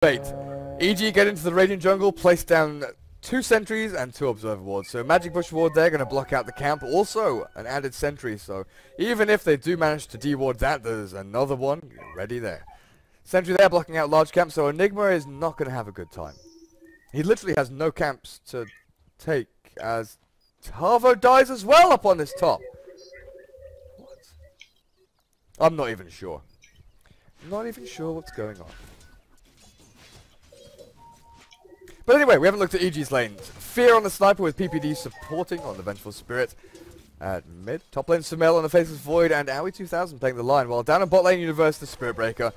Wait. EG get into the Radiant jungle, place down 2 sentries and 2 observer wards. So Magic Bush ward there, going to block out the camp. Also an added sentry, so even if they do manage to de-ward that, there's another one ready there. Sentry there blocking out large camps, so Enigma is not going to have a good time. He literally has no camps to take, as Tavo dies as well up on this top. What? I'm not even sure. Not even sure what's going on. But anyway, we haven't looked at EG's lanes. Fear on the sniper with PPD supporting on the Vengeful Spirit. At mid, top lane Sumail on the Faceless Void and Aoi2000 playing the line. While down in bot lane Universe, the Spirit Breaker.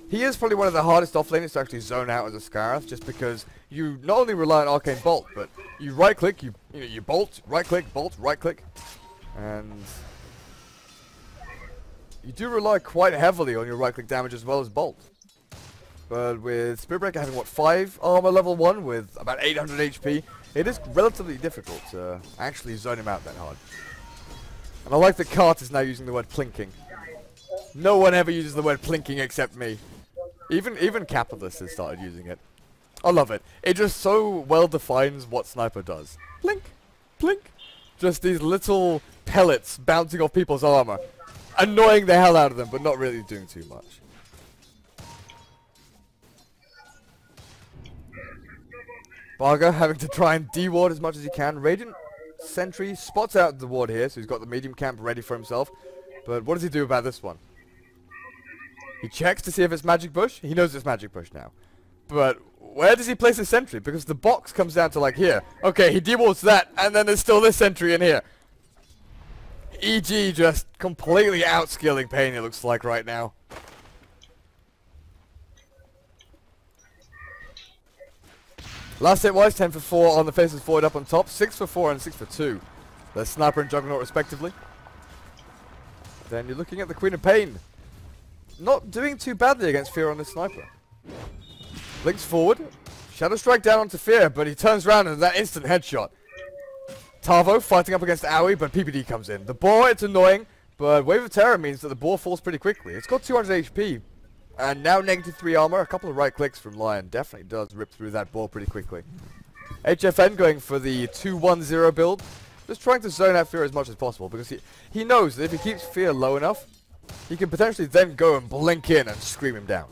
He is probably one of the hardest offlaners to actually zone out as a Scarif, just because you not only rely on Arcane Bolt, but you right click, you bolt, right click, bolt, right click. And you do rely quite heavily on your right click damage as well as bolt. But with Spirit Breaker having, what, 5 armor level 1 with about 800 HP, it is relatively difficult to actually zone him out that hard. And I like that Cart is now using the word plinking. No one ever uses the word plinking except me. Even Capitalist has started using it. I love it. It just so well defines what Sniper does. Plink, plink. Just these little pellets bouncing off people's armor. Annoying the hell out of them, but not really doing too much. Barga having to try and de-ward as much as he can. Radiant Sentry spots out the ward here, so he's got the medium camp ready for himself. But what does he do about this one? He checks to see if it's Magic Bush. He knows it's Magic Bush now. But where does he place his sentry? Because the box comes down to like here. Okay, he de-wards that, and then there's still this sentry in here. EG just completely outskilling Pain, it looks like right now. Last hit wise, 10 for 4 on the Faceless Void up on top, 6 for 4 and 6 for 2. The Sniper and Juggernaut respectively. Then you're looking at the Queen of Pain. Not doing too badly against Fear on this Sniper. Blinks forward, Shadow Strike down onto Fear, but he turns around and that instant headshot. Tavo fighting up against Aoi, but PPD comes in. The boar, it's annoying, but Wave of Terror means that the boar falls pretty quickly. It's got 200 HP. And now -3 armor, a couple of right clicks from Lion definitely does rip through that ball pretty quickly. HFN going for the 2-1-0 build, just trying to zone out Fear as much as possible, because he knows that if he keeps Fear low enough, he can potentially then go and blink in and scream him down.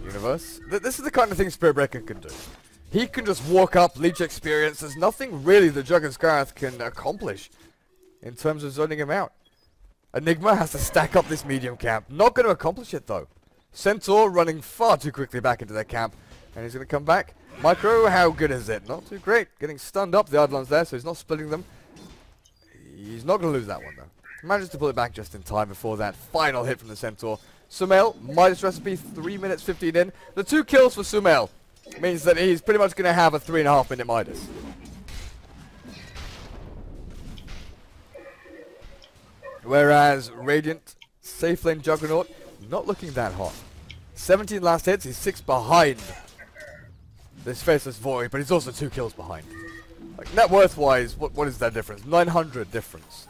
Universe. This is the kind of thing Spirit Breaker can do. He can just walk up, leech experience. There's nothing really the Jug and Scarif can accomplish in terms of zoning him out. Enigma has to stack up this medium camp. Not going to accomplish it though. Centaur running far too quickly back into their camp. And he's going to come back. Micro, how good is it? Not too great. Getting stunned up. The Eidolon's there, so he's not splitting them. He's not going to lose that one though. Manages to pull it back just in time before that final hit from the Centaur. Sumail, Midas recipe, 3 minutes 15 in. The 2 kills for Sumail means that he's pretty much going to have a 3.5 minute Midas. Whereas Radiant, safe lane Juggernaut, not looking that hot. 17 last hits, he's 6 behind this Faceless Void, but he's also 2 kills behind. Like, net worth wise, what is that difference? 900 difference.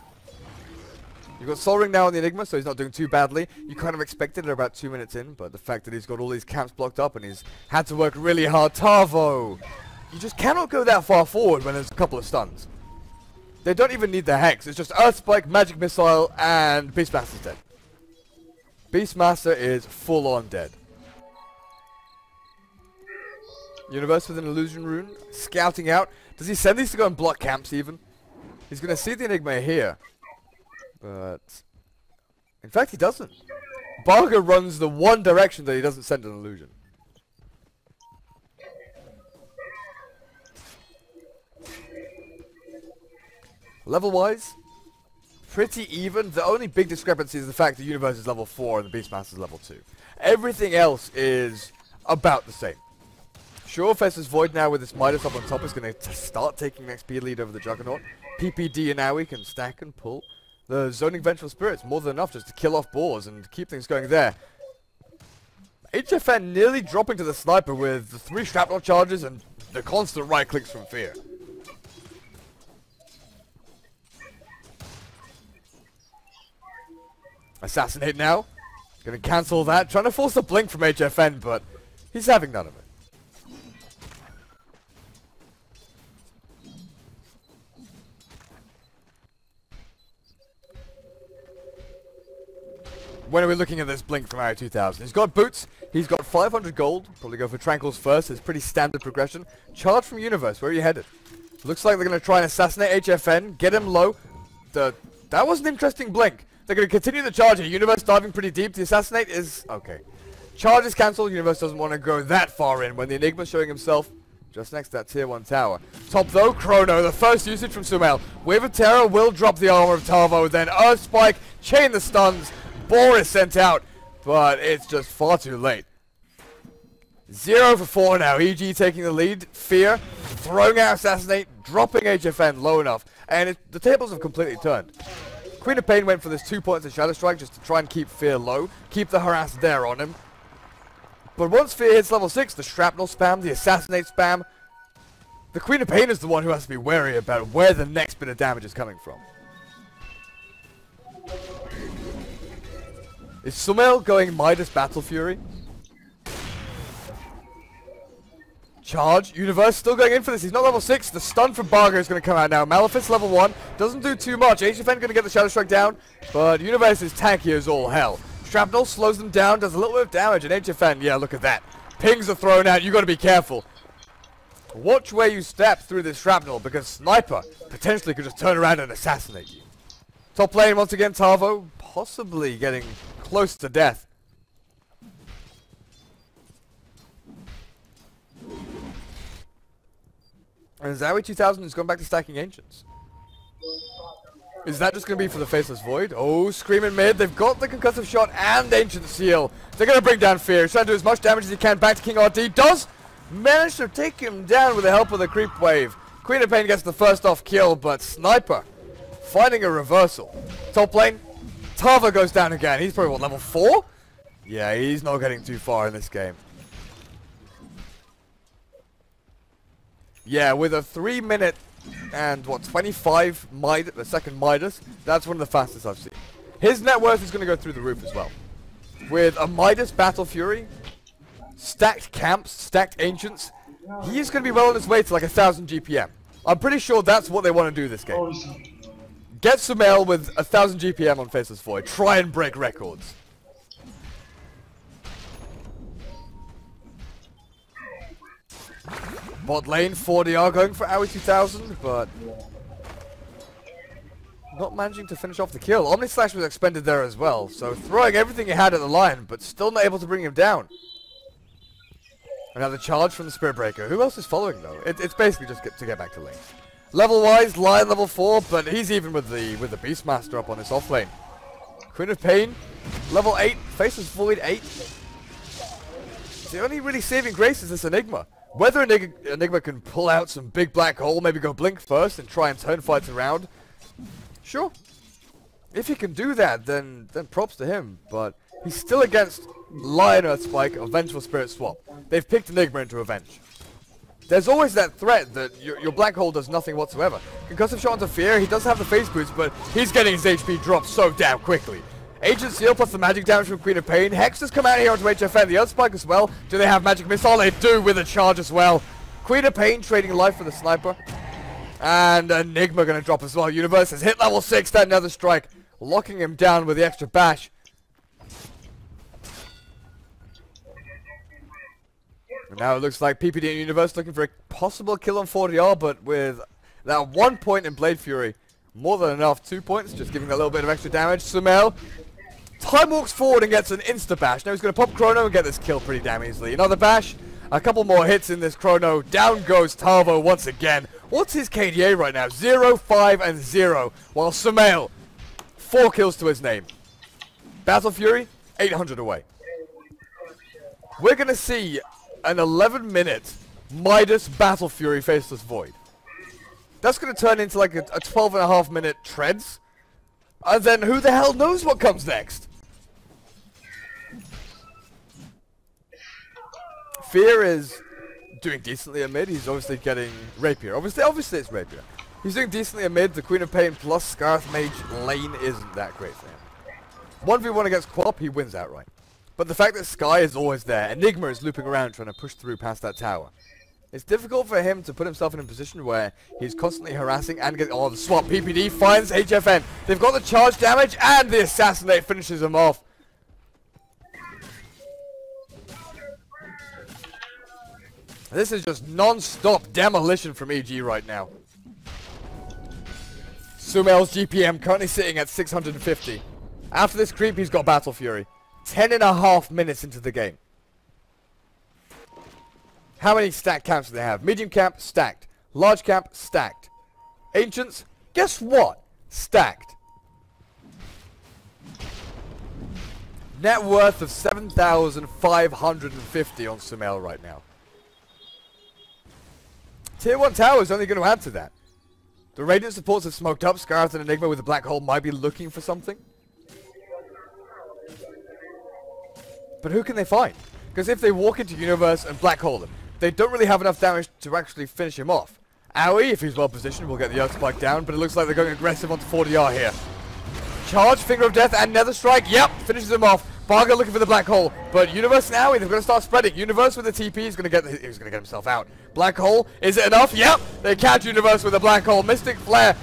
You've got Sol Ring now on the Enigma, so he's not doing too badly. You kind of expected it about 2 minutes in, but the fact that he's got all these camps blocked up and he's had to work really hard. Tavo! You just cannot go that far forward when there's a couple of stuns. They don't even need the Hex. It's just Earth Spike, Magic Missile, and Beastmaster's dead. Beastmaster is full on dead. Universe with an Illusion Rune. Scouting out. Does he send these to go and block camps even? He's going to see the Enigma here. But in fact he doesn't. Barga runs the one direction that he doesn't send an illusion. Level wise, pretty even. The only big discrepancy is the fact the Universe is level 4 and the Beastmaster is level 2. Everything else is about the same. Sure, Faceless Void now with this Midas up on top is going to start taking an XP lead over the Juggernaut. PPD and Aoi can stack and pull. The zoning Vengeful Spirit's more than enough just to kill off boars and keep things going there. HFN nearly dropping to the Sniper with the 3 shrapnel charges and the constant right clicks from Fear. Assassinate now. Gonna cancel that. Trying to force a blink from HFN, but he's having none of it. When are we looking at this blink from Area 2000? He's got boots, he's got 500 gold, probably go for Tranquils first, it's pretty standard progression. Charge from Universe, where are you headed? Looks like they're going to try and assassinate HFN, get him low. That was an interesting blink. They're going to continue the charge here, Universe diving pretty deep, the assassinate is... okay. Charge is cancelled, Universe doesn't want to go that far in when the Enigma's showing himself just next to that tier 1 tower. Top though, Chrono, the first usage from Sumail. Wave of Terror will drop the armor of Tavo, then Earth Spike, chain the stuns. Boar is sent out, but it's just far too late. 0 for 4 now. EG taking the lead. Fear throwing out Assassinate, dropping HFN low enough, and the tables have completely turned. Queen of Pain went for this 2 points of Shadow Strike just to try and keep Fear low, keep the harass there on him. But once Fear hits level 6, the Shrapnel spam, the Assassinate spam, the Queen of Pain is the one who has to be wary about where the next bit of damage is coming from. Is Sumail going Midas Battle Fury? Charge. Universe still going in for this. He's not level 6. The stun from Bargo is going to come out now. Malefic's level 1. Doesn't do too much. HFN going to get the Shadow Strike down. But Universe is tanky as all hell. Shrapnel slows them down. Does a little bit of damage. And HFN, yeah, look at that. Pings are thrown out. You got to be careful. Watch where you step through this Shrapnel. Because Sniper potentially could just turn around and assassinate you. Top lane once again. Tavo possibly getting close to death. And Zowie 2000 is going back to stacking Ancients. Is that just going to be for the Faceless Void? Oh, Screaming mid. They've got the Concussive Shot and Ancient Seal. They're going to bring down Fear. He's trying to do as much damage as he can back to King RD. Does manage to take him down with the help of the Creep Wave. Queen of Pain gets the first off kill, but Sniper finding a reversal. Top lane. Tava goes down again. He's probably, what, level 4? Yeah, he's not getting too far in this game. Yeah, with a 3 minute and, what, 25 Midas, the second Midas, that's one of the fastest I've seen. His net worth is going to go through the roof as well. With a Midas Battle Fury, stacked camps, stacked Ancients, he's going to be well on his way to like 1,000 GPM. I'm pretty sure that's what they want to do this game. Get Sumail with 1,000 GPM on Faceless Void. Try and break records. Bot lane, 4DR going for Aoi 2000, but not managing to finish off the kill. Omni Slash was expended there as well, so throwing everything he had at the line, but still not able to bring him down. Another charge from the Spirit Breaker. Who else is following though? It's basically just to get back to lane. Level wise, Lion level 4, but he's even with the Beastmaster up on his off lane. Queen of Pain, level 8, Faceless Void 8. The only really saving grace is this Enigma. Whether Enigma can pull out some big black hole, maybe go blink first and try and turn fights around, sure. If he can do that, then props to him, but he's still against Lion Earth Spike, a Vengeful Spirit swap. They've picked Enigma into Avenge. There's always that threat that your black hole does nothing whatsoever. Concussive Shot onto Fear, he does have the face boost, but he's getting his HP dropped so damn quickly. Ancient Seal plus the magic damage from Queen of Pain. Hex has come out here onto HFN, the Earth Spike as well. Do they have magic missile? They do with a charge as well. Queen of Pain trading life for the Sniper. And Enigma going to drop as well. Universe has hit level 6, that another strike. Locking him down with the extra bash. And now it looks like PPD and Universe looking for a possible kill on 4DR, but with that 1 point in Blade Fury, more than enough. 2 points, just giving a little bit of extra damage. Sumail time walks forward and gets an insta bash. Now he's going to pop Chrono and get this kill pretty damn easily. Another bash, a couple more hits in this Chrono. Down goes Tavo once again. What's his KDA right now? 0, 5, and 0. While Sumail, 4 kills to his name. Battle Fury, 800 away. We're going to see an 11-minute Midas Battle Fury Faceless Void. That's going to turn into like a 12.5-minute Treads. And then who the hell knows what comes next? Fear is doing decently amid. He's obviously getting Rapier. Obviously it's Rapier. He's doing decently amid. The Queen of Pain plus Scarth Mage lane isn't that great for him. 1v1 against Quap, he wins outright. But the fact that Sky is always there, Enigma is looping around trying to push through past that tower. It's difficult for him to put himself in a position where he's constantly harassing and getting... Oh, the swap PPD finds HFN. They've got the charge damage and the assassinate finishes him off. This is just non-stop demolition from EG right now. Sumail's GPM currently sitting at 650. After this creep, he's got Battle Fury. 10.5 minutes into the game. How many stacked camps do they have? Medium camp, stacked. Large camp, stacked. Ancients, guess what? Stacked. Net worth of 7,550 on Sumail right now. Tier 1 tower is only going to add to that. The Radiant supports have smoked up. Scarlet and Enigma with a black hole might be looking for something. But who can they find? Because if they walk into Universe and black hole him, they don't really have enough damage to actually finish him off. Aoi, if he's well positioned, will get the Earth Spike down, but it looks like they're going aggressive onto 40R here. Charge, Finger of Death, and Nether Strike. Yep, finishes him off. Barga looking for the black hole, but Universe and Aoi, they've got to start spreading. Universe with the TP is going to get himself out. Black hole, is it enough? Yep, they catch Universe with a black hole. Mystic Flare.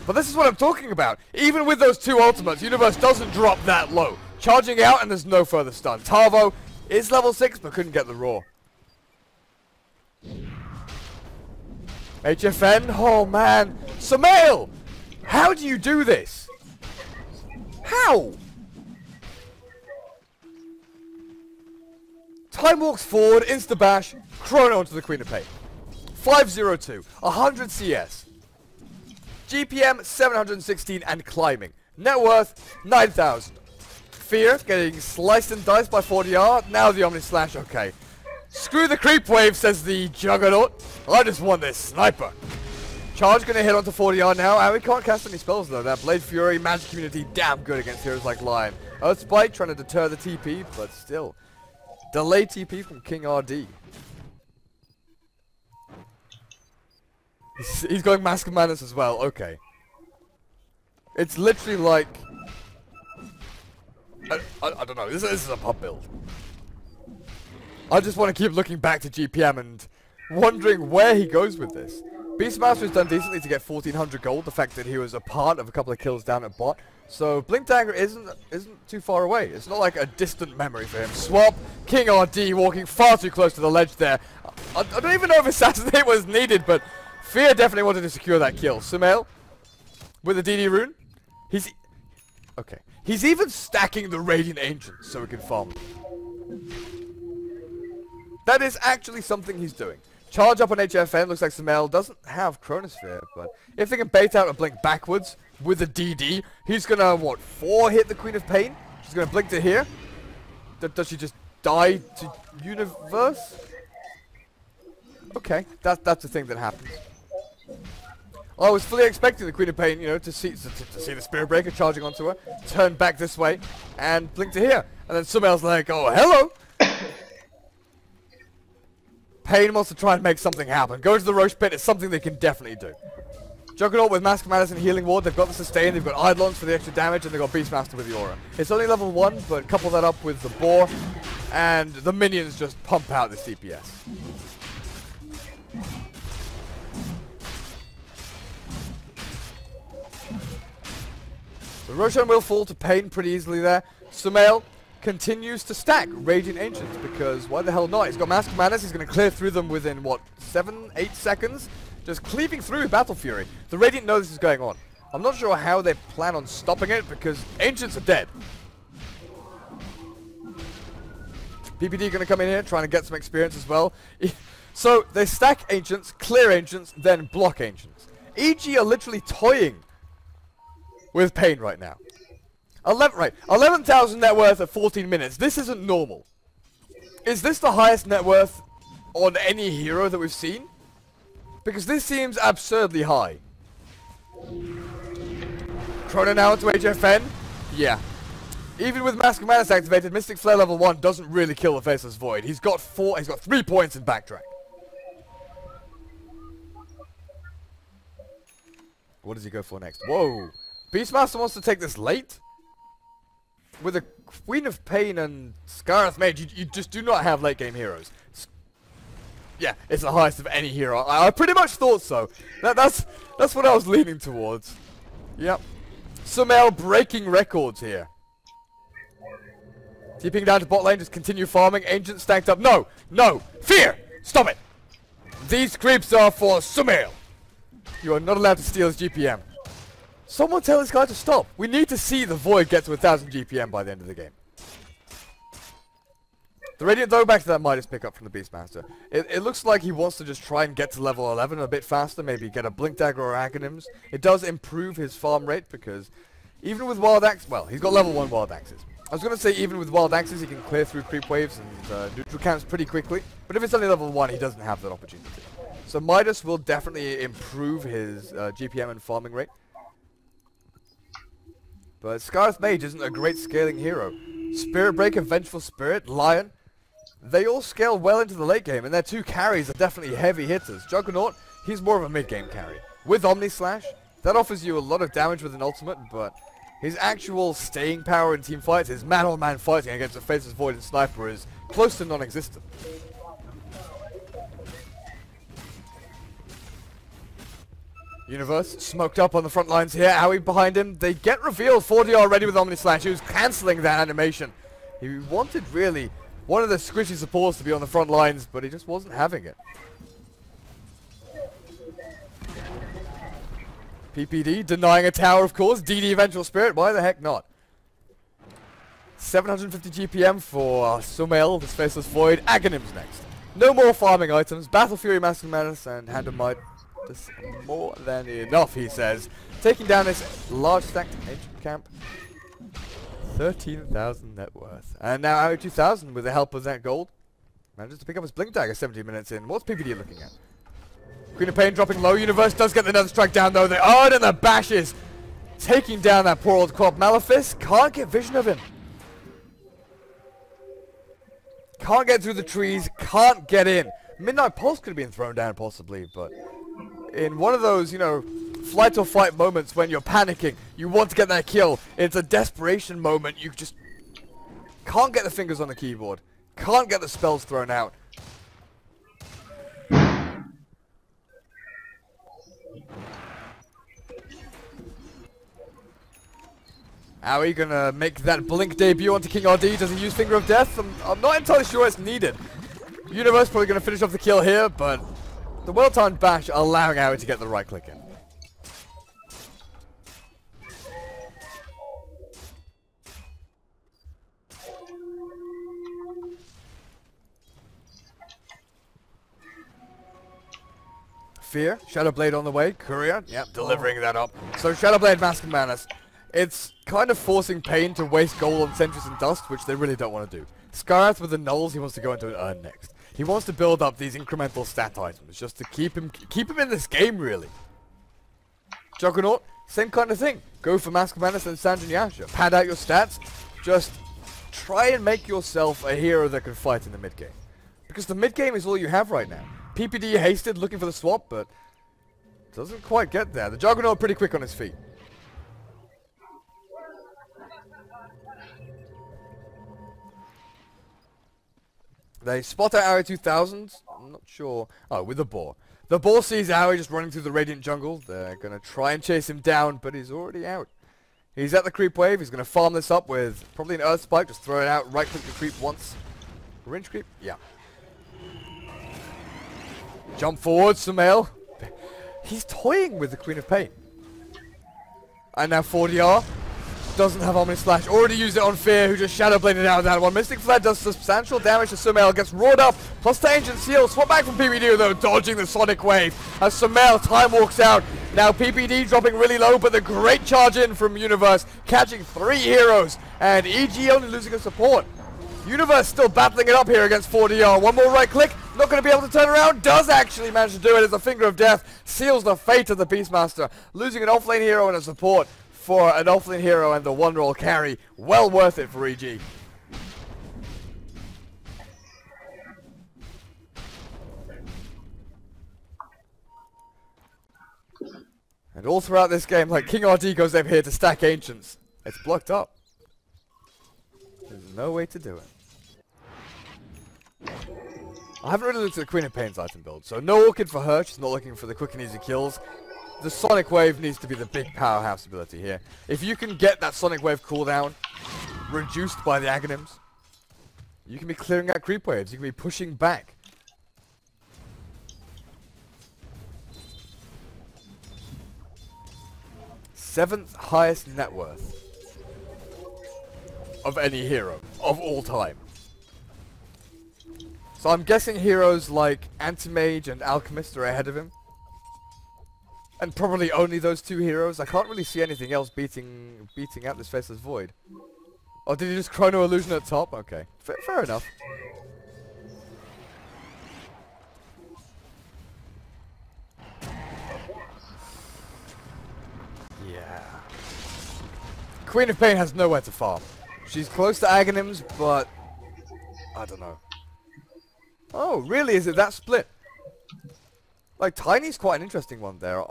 But this is what I'm talking about. Even with those two ultimates, Universe doesn't drop that low. Charging out, and there's no further stun. Tarvo is level 6, but couldn't get the Roar. HFN, oh man. Sumail, how do you do this? How? Time walks forward, insta-bash, chrono onto the Queen of Pain. 502, 100 CS. GPM 716 and climbing. Net worth 9,000. Fear getting sliced and diced by 40R. Now the Omni Slash, okay. Screw the creep wave, says the Juggernaut. I just want this sniper. Charge gonna hit onto 40R now. And we can't cast any spells though. That Blade Fury, Magic Community, damn good against heroes like Lion. Earth Spike trying to deter the TP, but still. Delay TP from King RD. He's going Mask of Madness as well, okay. It's literally like... I don't know, this is a pub build. I just want to keep looking back to GPM and wondering where he goes with this. Beastmaster has done decently to get 1,400 gold, the fact that he was a part of a couple of kills down at bot. So Blink Dagger isn't too far away. It's not like a distant memory for him. Swap, King RD walking far too close to the ledge there. I don't even know if Assassinate was needed, but Fear definitely wanted to secure that kill. Sumail with the DD rune. Okay. He's even stacking the Radiant Ancients so he can farm. That is actually something he's doing. Charge up on HFN. Looks like Sumail doesn't have Chronosphere, but if they can bait out a blink backwards with a DD, he's gonna, what, 4 hit the Queen of Pain? She's gonna blink to here. Does she just die to Universe? Okay, that's the thing that happens. I was fully expecting the Queen of Pain, you know, to see the Spirit Breaker charging onto her, turn back this way, and blink to here. And then Sumail's like, oh, hello! Pain wants to try and make something happen. Go to the Roche Pit, it's something they can definitely do. Juggernaut with Mask of Madness and Healing Ward, they've got the sustain, they've got Eidolons for the extra damage, and they've got Beastmaster with the Aura. It's only level 1, but couple that up with the Boar, and the minions just pump out the CPS. The Roshan will fall to Pain pretty easily there. Sumail continues to stack Radiant Ancients because why the hell not? He's got Mask of Madness, he's going to clear through them within, what, 7, 8 seconds? Just cleaving through with Battle Fury. The Radiant know this is going on. I'm not sure how they plan on stopping it because Ancients are dead. PPD going to come in here trying to get some experience as well. So they stack Ancients, clear Ancients, then block Ancients. EG are literally toying with Pain right now. 11,000 net worth at 14 minutes. This isn't normal. Is this the highest net worth on any hero that we've seen? Because this seems absurdly high. Chrono now into HFN. Yeah. Even with Mask of Madness activated, Mystic Flare level 1 doesn't really kill the Faceless Void. He's got 3 points in backtrack. What does he go for next? Whoa. Beastmaster wants to take this late? with a Queen of Pain and Scarlet Mage, you just do not have late game heroes. Yeah, it's the highest of any hero. I pretty much thought so. That's what I was leaning towards. Yep. Sumail breaking records here. TPing down to bot lane, just continue farming. Ancient stacked up. No! No! Fear! Stop it! These creeps are for Sumail. You are not allowed to steal his GPM. Someone tell this guy to stop. We need to see the Void get to 1000 GPM by the end of the game. The Radiant, though, back to that Midas pickup from the Beastmaster. It looks like he wants to just try and get to level 11 a bit faster, maybe get a Blink Dagger or Aghanims. It does improve his farm rate because even with Wild Axe, well, he's got level 1 Wild Axes. I was going to say even with Wild Axes he can clear through creep waves and neutral camps pretty quickly, but if it's only level 1 he doesn't have that opportunity. So Midas will definitely improve his GPM and farming rate. But Scarlet Mage isn't a great scaling hero. Spirit Breaker, Vengeful Spirit, Lion, they all scale well into the late game, and their 2 carries are definitely heavy hitters. Juggernaut, he's more of a mid-game carry. With Omni Slash, that offers you a lot of damage with an ultimate, but his actual staying power in team fights, his man-on-man fighting against a Faceless Void and Sniper is close to non-existent. Universe smoked up on the front lines here. Owie behind him. They get revealed. 4DR ready with Omni Slash. He was cancelling that animation. He wanted really one of the squishy supports to be on the front lines, but he just wasn't having it. PPD denying a tower, of course. DD Vengeful Spirit. Why the heck not? 750 GPM for Sumail, this Faceless Void. Aghanims next. No more farming items. Battle Fury, Mask and Menace, and Hand of Might. Just more than enough, he says. Taking down this large stacked ancient camp. 13,000 net worth. And now out 2,000 with the help of that gold. Manages to pick up his Blink Dagger 17 minutes in. What's PPD looking at? Queen of Pain dropping low. Universe does get the Nether Strike down though. And the bashes. Taking down that poor old Crop. Malefice can't get vision of him. Can't get through the trees. Can't get in. Midnight Pulse could have been thrown down possibly, but in one of those, you know, flight or fight moments when you're panicking, you want to get that kill. It's a desperation moment. You just can't get the fingers on the keyboard. Can't get the spells thrown out. Owie gonna make that Blink debut onto King RD. Does he use Finger of Death? I'm not entirely sure it's needed. Universe probably gonna finish off the kill here, but the well-timed bash allowing Owie to get the right click in. Fear, Shadowblade on the way, Courier, yep, delivering that up. So Shadowblade, Mask and Menace. It's kind of forcing Pain to waste gold on Sentries and Dust, which they really don't want to do. Scarrath with the Nulls, he wants to go into an Urn next. He wants to build up these incremental stat items, just to keep him in this game, really. Juggernaut, same kind of thing. Go for Mask of Menace and Sanjin Yasha. Pad out your stats. Just try and make yourself a hero that can fight in the mid game. Because the mid game is all you have right now. PPD hasted, looking for the swap, but doesn't quite get there. The Juggernaut pretty quick on his feet. They spot out Owie 2000. I'm not sure. Oh, with the boar. The boar sees Owie just running through the Radiant jungle. They're going to try and chase him down, but he's already out. He's at the creep wave. He's going to farm this up with probably an Earth Spike. Just throw it out. Right click the creep once. Range creep? Yeah. Jump forward, Sumail. He's toying with the Queen of Pain. And now 4DR. Doesn't have Omni Slash. Already used it on Fear, who just Shadowbladed out of that one. Mystic Flare does substantial damage to Sumail. Gets roared up. Plus to Ancient Seal. Swap back from PPD though, dodging the Sonic Wave. As Sumail time walks out. Now PPD dropping really low, but the great charge in from Universe. Catching 3 heroes. And EG only losing a support. Universe still battling it up here against 4DR. One more right click. Not going to be able to turn around. Does actually manage to do it as a Finger of Death. Seals the fate of the Beastmaster. Losing an offlane hero and a support. For an offlane hero and the one roll carry, well worth it for EG. And all throughout this game, like King RD goes over here to stack Ancients. It's blocked up. There's no way to do it. I haven't really looked at the Queen of Pain's item build, so no Orchid for her. She's not looking for the quick and easy kills. The Sonic Wave needs to be the big powerhouse ability here. If you can get that Sonic Wave cooldown reduced by the Aghanims, you can be clearing out creep waves. You can be pushing back. Seventh highest net worth of any hero of all time. So I'm guessing heroes like Anti-Mage and Alchemist are ahead of him. And probably only those two heroes. I can't really see anything else beating out this Faceless Void. Oh, did he just Chrono Illusion at top? Okay. Fair enough. Yeah. Queen of Pain has nowhere to farm. She's close to Aghanims, but I don't know. Oh, really? Is it that split? Like, Tiny's quite an interesting one there.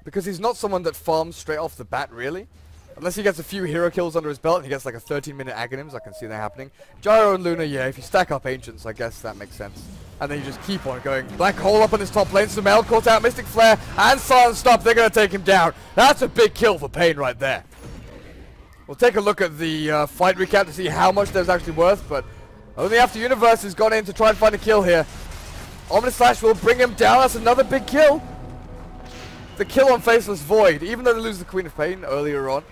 Because he's not someone that farms straight off the bat, really. Unless he gets a few hero kills under his belt and he gets like a 13-minute Aghanims, I can see that happening. Gyro and Luna, yeah, if you stack up Ancients, I guess that makes sense. And then you just keep on going. Black Hole up on his top lane. Sumail caught out Mystic Flare and Silent Stop. They're going to take him down. That's a big kill for Pain right there. We'll take a look at the fight recap to see how much there's actually worth, but only After Universe has gone in to try and find a kill here. Ominous Slash will bring him down. That's another big kill. The kill on Faceless Void, even though they lose the Queen of Pain earlier on,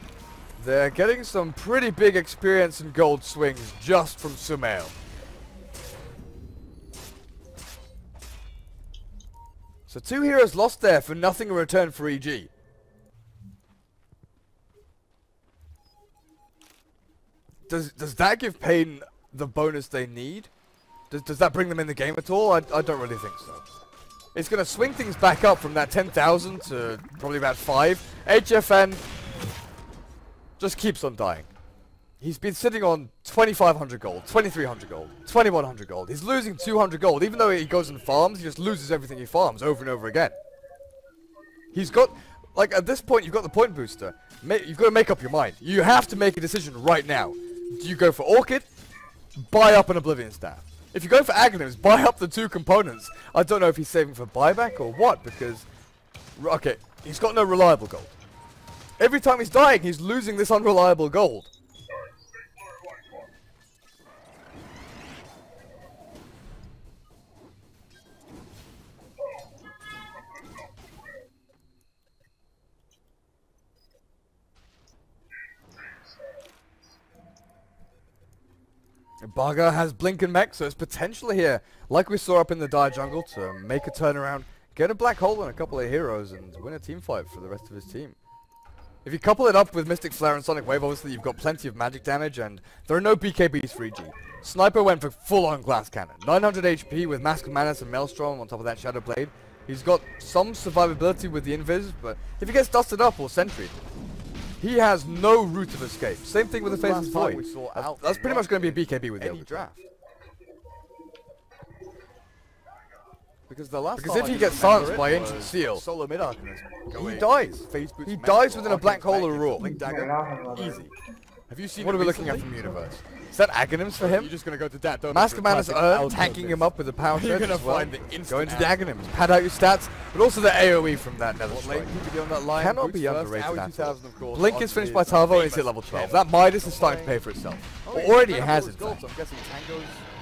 they're getting some pretty big experience and gold swings just from Sumail. So 2 heroes lost there for nothing in return for EG. Does that give Pain the bonus they need? Does that bring them in the game at all? I don't really think so. It's going to swing things back up from that 10,000 to probably about 5. HFN just keeps on dying. He's been sitting on 2,500 gold, 2,300 gold, 2,100 gold. He's losing 200 gold. Even though he goes and farms, he just loses everything he farms over and over again. He's got, like, at this point, you've got the point booster. You've got to make up your mind. You have to make a decision right now. Do you go for Orchid? Buy up an Oblivion Staff. If you go for Aghanims, buy up the 2 components. I don't know if he's saving for buyback or what, because... Okay, he's got no reliable gold. Every time he's dying, he's losing this unreliable gold. Baga has Blink and Mech, so it's potential here, like we saw up in the Dire Jungle, to make a turnaround, get a Black Hole and a couple of heroes, and win a team fight for the rest of his team. If you couple it up with Mystic Flare and Sonic Wave, obviously you've got plenty of magic damage, and there are no BKBs for EG. Sniper went for full-on Glass Cannon. 900 HP with Mask of Madness and Maelstrom on top of that Shadow Blade. He's got some survivability with the Invis, but if he gets dusted up or sentry, he has no route of escape. Same thing with the Faceless Void. That's pretty much going to be a BKB with the draft. Because if he gets silenced by Ancient Seal, solo mid he dies. He dies within a Black Hole or Raw. Easy. Have you seen what are we looking at from Universe? Is that Aghanims for him? You're just going to go to that, don't Mask of Madness tanking him up with the power You're shred going to as well. find the instant Go into the Aghanims, pad out your stats, but also the AoE from that Nether Strike. on that line. Cannot be underrated at all. Blink is finished by Tavo and he's at level 12. That Midas is starting to pay for itself. Already has it.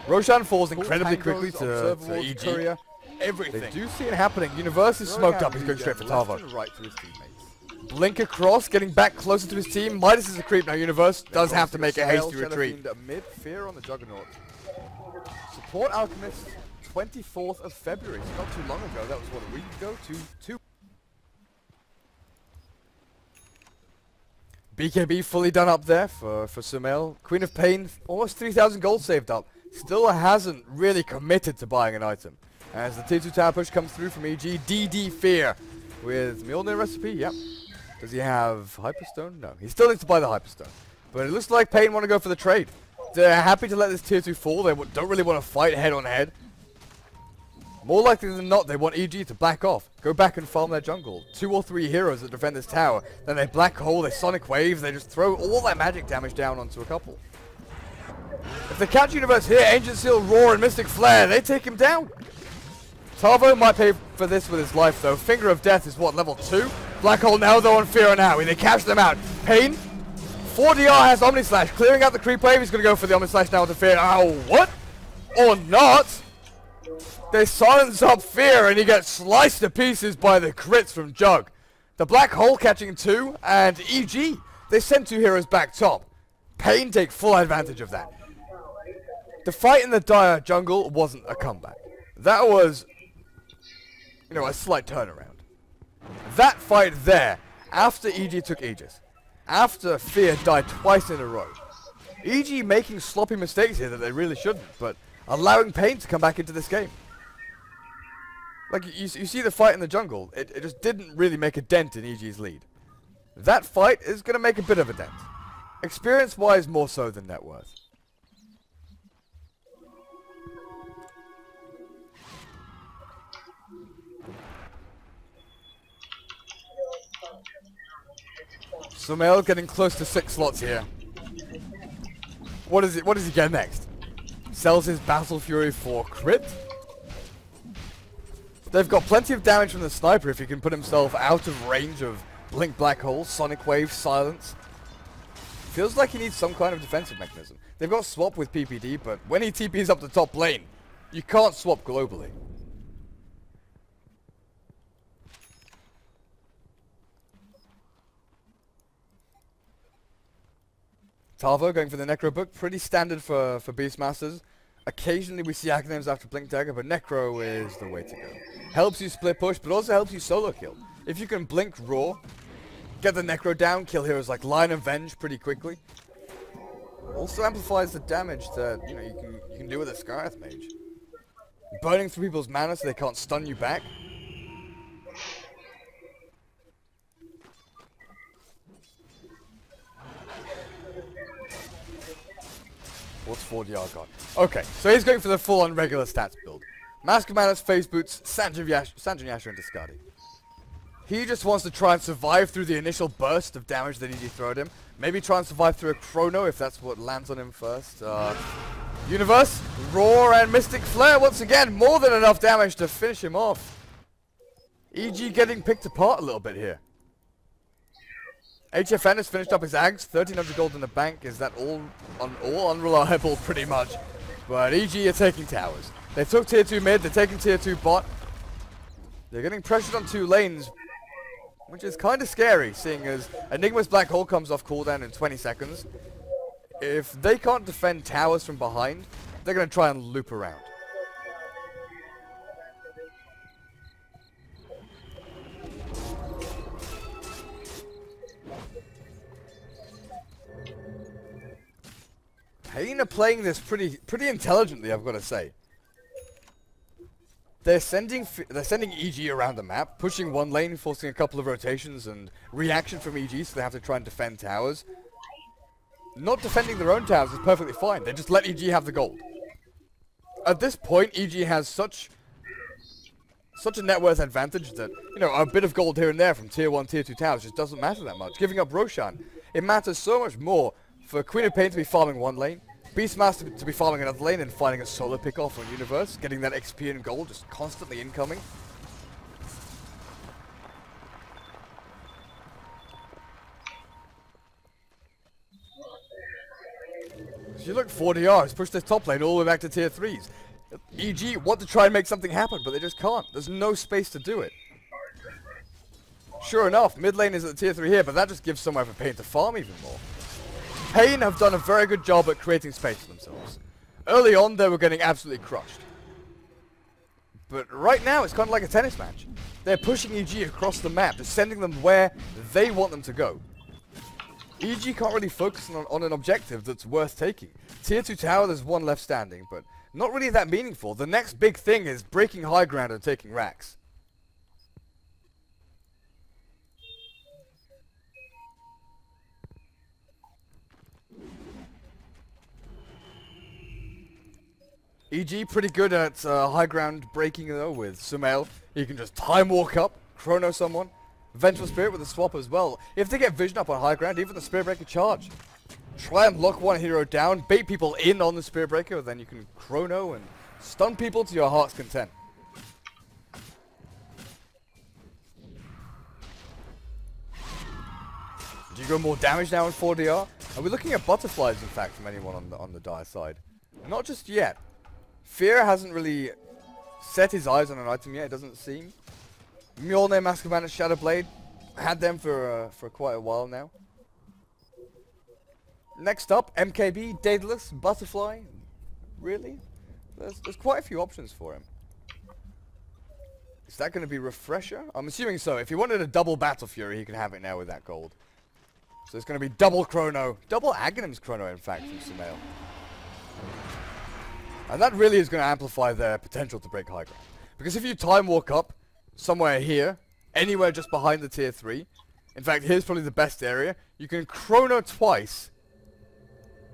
Roshan falls incredibly quickly to EG. Everything. They do see it happening. Universe is smoked up. He's going straight for Tavo. Blink across, getting back closer to his team. Midas is a creep now. Universe does have to make a hasty retreat. Mid fear on the Juggernaut. Support Alchemist, 24th of February. So not too long ago. That was what, a week ago? Two. BKB fully done up there for Sumail. Queen of Pain, almost 3,000 gold saved up. Still hasn't really committed to buying an item. As the tier 2 tower push comes through from EG, DD Fear with Mjolnir recipe, yep. Does he have Hyperstone? No, he still needs to buy the Hyperstone. But it looks like Pain want to go for the trade. They're happy to let this tier 2 fall. They don't really want to fight head on head. More likely than not, they want EG to back off. Go back and farm their jungle. 2 or 3 heroes that defend this tower. Then they Black Hole, they Sonic Wave, they just throw all that magic damage down onto a couple. If they catch Universe here, Ancient Seal, Roar, and Mystic Flare, they take him down. Tavo might pay for this with his life, though. Finger of Death is what, level 2? Black Hole now, though, on Fear and Howie. They catch them out. Pain, 4DR has Omni Slash. Clearing out the creep wave, he's going to go for the Omni Slash now to Fear. Oh, what? Or not? They silence up Fear, and he gets sliced to pieces by the crits from Jug. The Black Hole catching 2, and EG, they send 2 heroes back top. Pain take full advantage of that. The fight in the Dire jungle wasn't a comeback. That was, you know, a slight turnaround. That fight there, after EG took Aegis, after Fear died twice in a row, EG making sloppy mistakes here that they really shouldn't, but allowing Pain to come back into this game. Like, you see the fight in the jungle, it just didn't really make a dent in EG's lead. That fight is going to make a bit of a dent. Experience-wise, more so than net worth. Sumail getting close to 6 slots here. What does he get next? Sells his Battle Fury for crit? They've got plenty of damage from the sniper if he can put himself out of range of Blink Black Hole, Sonic Wave, Silence. Feels like he needs some kind of defensive mechanism. They've got swap with PPD, but when he TPs up the top lane, you can't swap globally. Tavo going for the Necro book, pretty standard for Beastmasters. Occasionally we see acronyms after Blink Dagger, but Necro is the way to go. Helps you split push, but also helps you solo kill. If you can Blink Roar, get the Necro down, kill heroes like Lion and Venge pretty quickly. Also amplifies the damage that you can do with a Scarth Mage. Burning through people's mana so they can't stun you back. What's 4DR got? Okay, so he's going for the full-on regular stats build. Mask of Madness, Phase Boots, Sanjin Yasha, and Discardi. He just wants to try and survive through the initial burst of damage that EG throw at him. Maybe try and survive through a Chrono if that's what lands on him first. Universe, Roar, and Mystic Flare once again. More than enough damage to finish him off. EG getting picked apart a little bit here. HFN has finished up his Ags, 1300 gold in the bank. Is that all unreliable pretty much? But EG are taking towers. They took tier 2 mid, they're taking tier 2 bot. They're getting pressured on 2 lanes, which is kind of scary, seeing as Enigma's Black Hole comes off cooldown in 20 seconds. If they can't defend towers from behind, they're going to try and loop around. Pain are playing this pretty intelligently, I've got to say. They're sending EG around the map, pushing one lane, forcing a couple of rotations and reaction from EG, so they have to try and defend towers. Not defending their own towers is perfectly fine. They just let EG have the gold. At this point, EG has such a net worth advantage that, a bit of gold here and there from tier 1, tier 2 towers just doesn't matter that much. Giving up Roshan, it matters so much more for Queen of Pain to be farming one lane, Beastmaster to be farming another lane and finding a solo pick-off on Universe, getting that XP and gold just constantly incoming. So you look, 4DR has pushed this top lane all the way back to tier 3s. EG want to try and make something happen, but they just can't. There's no space to do it. Sure enough, mid lane is at tier 3 here, but that just gives somewhere for Pain to farm even more. Pain have done a very good job at creating space for themselves. Early on, they were getting absolutely crushed. But right now, it's kind of like a tennis match. They're pushing EG across the map, just sending them where they want them to go. EG can't really focus on an objective that's worth taking. Tier 2 tower, there's one left standing, but not really that meaningful. The next big thing is breaking high ground and taking racks. EG pretty good at high ground breaking though with Sumail. He can just time walk up, chrono someone. Vengeful Spirit with a swap as well. If they get vision up on high ground, even the Spirit Breaker charge try and lock one hero down, bait people in on the Spirit Breaker, then you can chrono and stun people to your heart's content. Do you go more damage now in 4DR? Are we looking at butterflies, in fact, from anyone on the dire side? Not just yet. Fear hasn't really set his eyes on an item yet, it doesn't seem. Mjolnir, Mask of Madness, Shadowblade, had them for quite a while now. Next up, MKB, Daedalus, Butterfly. Really? There's quite a few options for him. Is that going to be Refresher? I'm assuming so. If he wanted a double Battle Fury, he can have it now with that gold. So it's going to be double Chrono. Double Aghanim's Chrono, in fact, from Sumail. And that really is going to amplify their potential to break high ground. Because if you time walk up somewhere here, anywhere just behind the tier 3, in fact, here's probably the best area, you can Chrono twice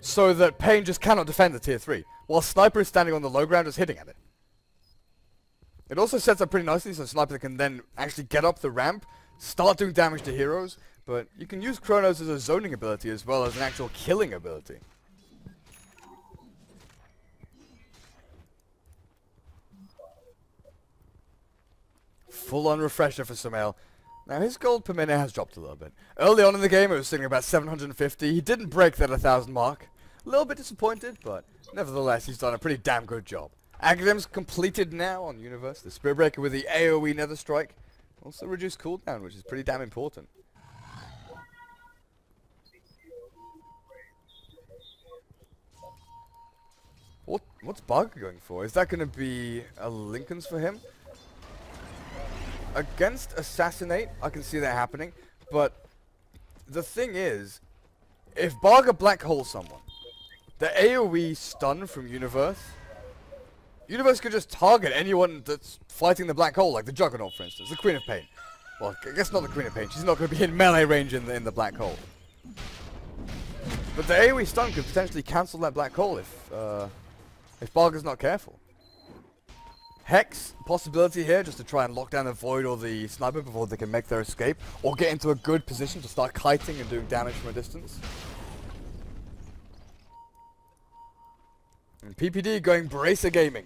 so that Pain just cannot defend the tier 3, while Sniper is standing on the low ground just hitting at it. It also sets up pretty nicely so Sniper can then actually get up the ramp, start doing damage to heroes, but you can use Chronos as a zoning ability as well as an actual killing ability. Full-on Refresher for Sumail. Now his gold per minute has dropped a little bit. Early on in the game it was sitting about 750. He didn't break that 1,000 mark. A little bit disappointed, but nevertheless he's done a pretty damn good job. Aghanim's completed now on Universe. The Spirit Breaker with the AoE Nether Strike. Also reduced cooldown, which is pretty damn important. What's Bug going for? Is that going to be a Lincoln's for him? Against Assassinate, I can see that happening, but the thing is, if Barga Black Hole someone, the AoE stun from Universe could just target anyone that's fighting the Black Hole, like the Juggernaut for instance, the Queen of Pain. Well, I guess not the Queen of Pain, she's not going to be in melee range in the Black Hole. But the AoE stun could potentially cancel that Black Hole if Barga's not careful. Hex, possibility here, just to try and lock down the Void or the Sniper before they can make their escape, or get into a good position to start kiting and doing damage from a distance. And PPD going Bracer Gaming.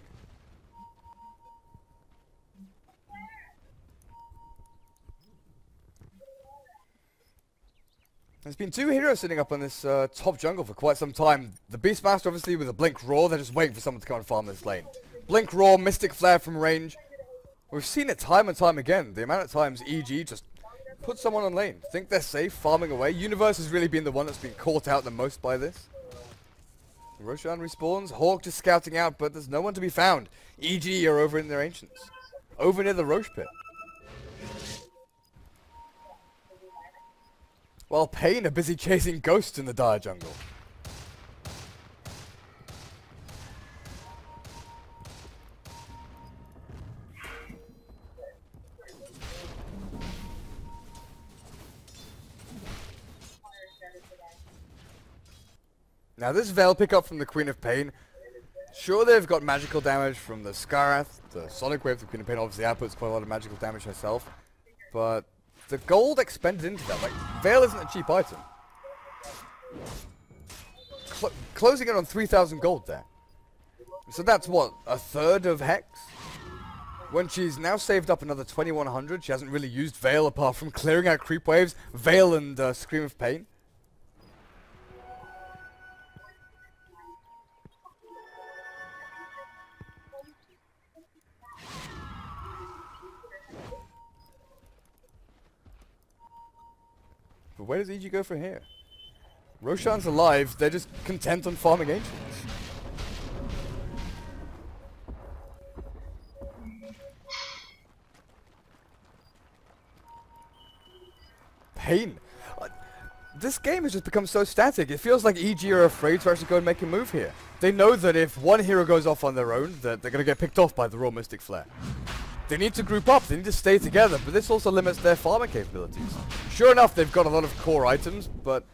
There's been two heroes sitting up on this top jungle for quite some time. The Beastmaster obviously with a Blink Roar, they're just waiting for someone to come and farm this lane. Blink Roar, Mystic Flare from range. We've seen it time and time again. The amount of times EG just put someone on lane. Think they're safe, farming away. Universe has really been the one that's been caught out the most by this. Roshan respawns. Hawk just scouting out, but there's no one to be found. EG are over in their Ancients. Over near the Roche Pit. While Pain are busy chasing ghosts in the dire jungle. Now this Veil pickup from the Queen of Pain, sure they've got magical damage from the Skarath, the Sonic Wave, the Queen of Pain obviously outputs quite a lot of magical damage herself, but the gold expended into that, like, Veil isn't a cheap item. Closing it on 3,000 gold there. So that's what, a third of Hex? When she's now saved up another 2,100, she hasn't really used Veil apart from clearing out creep waves, Veil and Scream of Pain. But where does EG go from here? Roshan's alive, they're just content on farming Ancients. Pain. This game has just become so static. It feels like EG are afraid to actually go and make a move here. They know that if one hero goes off on their own, that they're going to get picked off by the raw Mystic Flare. They need to group up, they need to stay together, but this also limits their farming capabilities. Sure enough, they've got a lot of core items, but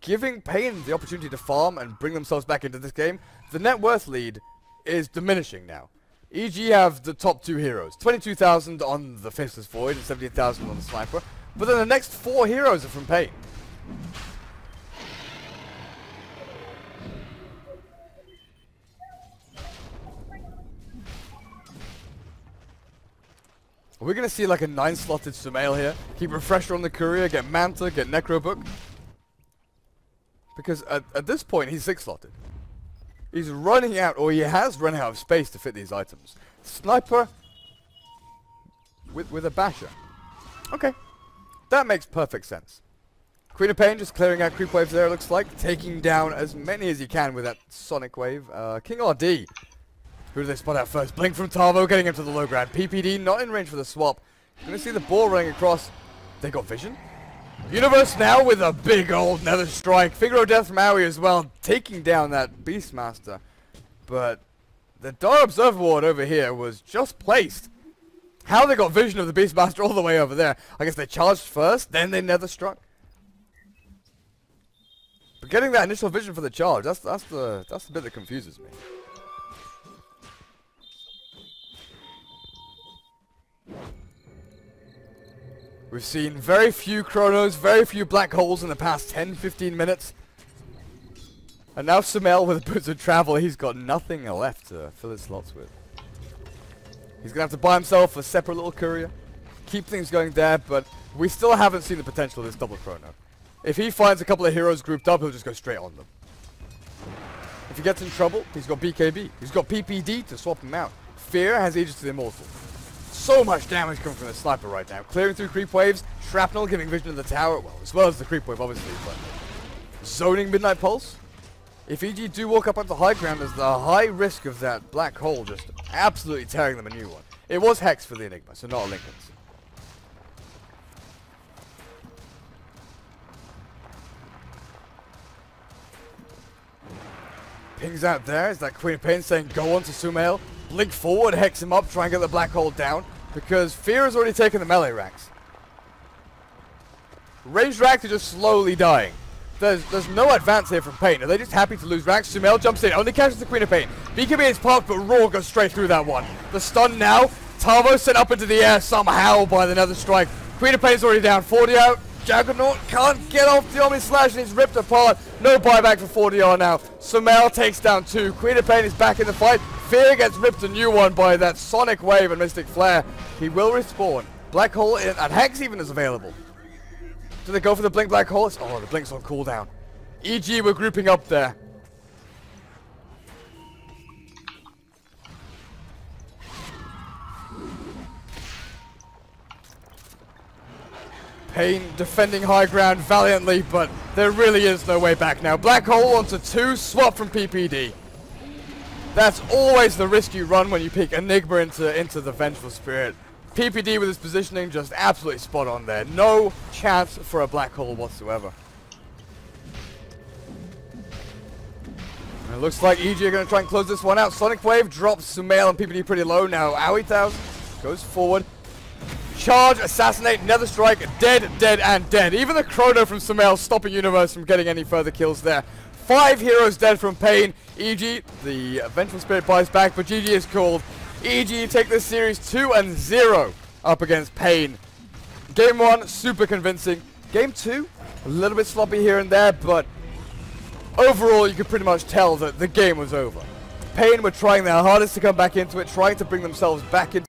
giving Pain the opportunity to farm and bring themselves back into this game, the net worth lead is diminishing now. EG have the top two heroes, 22,000 on the Faceless Void and 17,000 on the Sniper, but then the next four heroes are from Pain. Are we going to see like a 9-slotted Sumail here? Keep Refresher on the Courier, get Manta, get Necrobook? Because at this point, he's 6-slotted. He's running out, or he has run out of space to fit these items. Sniper with a Basher. Okay. That makes perfect sense. Queen of Pain just clearing out creep waves there, it looks like. Taking down as many as he can with that Sonic Wave. King RD. Who do they spot out first? Blink from Tavo, getting him to the low ground. PPD not in range for the swap. Gonna see the ball running across. They got vision. Universe now with a big old Nether Strike. Finger of Death from Aoi as well, taking down that Beastmaster. But the Dar Observer Ward over here was just placed. How they got vision of the Beastmaster all the way over there? I guess they charged first, then they Nether Struck. But getting that initial vision for the charge, that's the bit that confuses me. We've seen very few Chronos, very few Black Holes in the past 10-15 minutes. And now Sumail with Boots of Travel, he's got nothing left to fill his slots with. He's going to have to buy himself a separate little Courier. Keep things going there, but we still haven't seen the potential of this double Chrono. If he finds a couple of heroes grouped up, he'll just go straight on them. If he gets in trouble, he's got BKB. He's got PPD to swap him out. Fear has Aegis to the Immortal. So much damage coming from the Sniper right now. Clearing through creep waves, Shrapnel giving vision to the tower, well, as well as the creep wave, obviously, but zoning Midnight Pulse. If EG do walk up onto high ground, there's the high risk of that black hole just absolutely tearing them a new one. It was Hex for the Enigma, so not a Linken's. Pings out there is that Queen of Pain saying go on to Sumail. Blink forward, Hex him up, try and get the black hole down. Because Fear has already taken the melee ranks. Ranged ranks are just slowly dying. There's no advance here from Pain. Are they just happy to lose ranks? Sumail jumps in, only catches the Queen of Pain. BKB is parked, but Raw goes straight through that one. The stun now. Tavo sent up into the air somehow by the Nether Strike. Queen of Pain's already down. 40 out. Juggernaut can't get off the Omni Slash and he's ripped apart. No buyback for 40R now. Sumail takes down 2. Queen of Pain is back in the fight. Fear gets ripped a new one by that Sonic Wave and Mystic Flare. He will respawn. Black Hole and Hex even is available. Do they go for the Blink Black Hole? Oh, the Blink's on cooldown. EG were grouping up there. Pain defending high ground valiantly, but there really is no way back now. Black Hole onto 2, swap from PPD. That's always the risk you run when you pick Enigma into the Vengeful Spirit. PPD with his positioning just absolutely spot on there. No chance for a Black Hole whatsoever. And it looks like EG are going to try and close this one out. Sonic Wave drops Sumail and PPD pretty low now. Aoi 1000 goes forward. Charge, assassinate, Nether Strike, dead, dead, and dead. Even the Chrono from Sumail stopping Universe from getting any further kills there. 5 heroes dead from Pain. EG, the Vengeful Spirit buys back, but GG is called. EG take this series 2-0 up against Pain. Game 1, super convincing. Game 2, a little bit sloppy here and there, but overall you could pretty much tell that the game was over. Pain were trying their hardest to come back into it, trying to bring themselves back into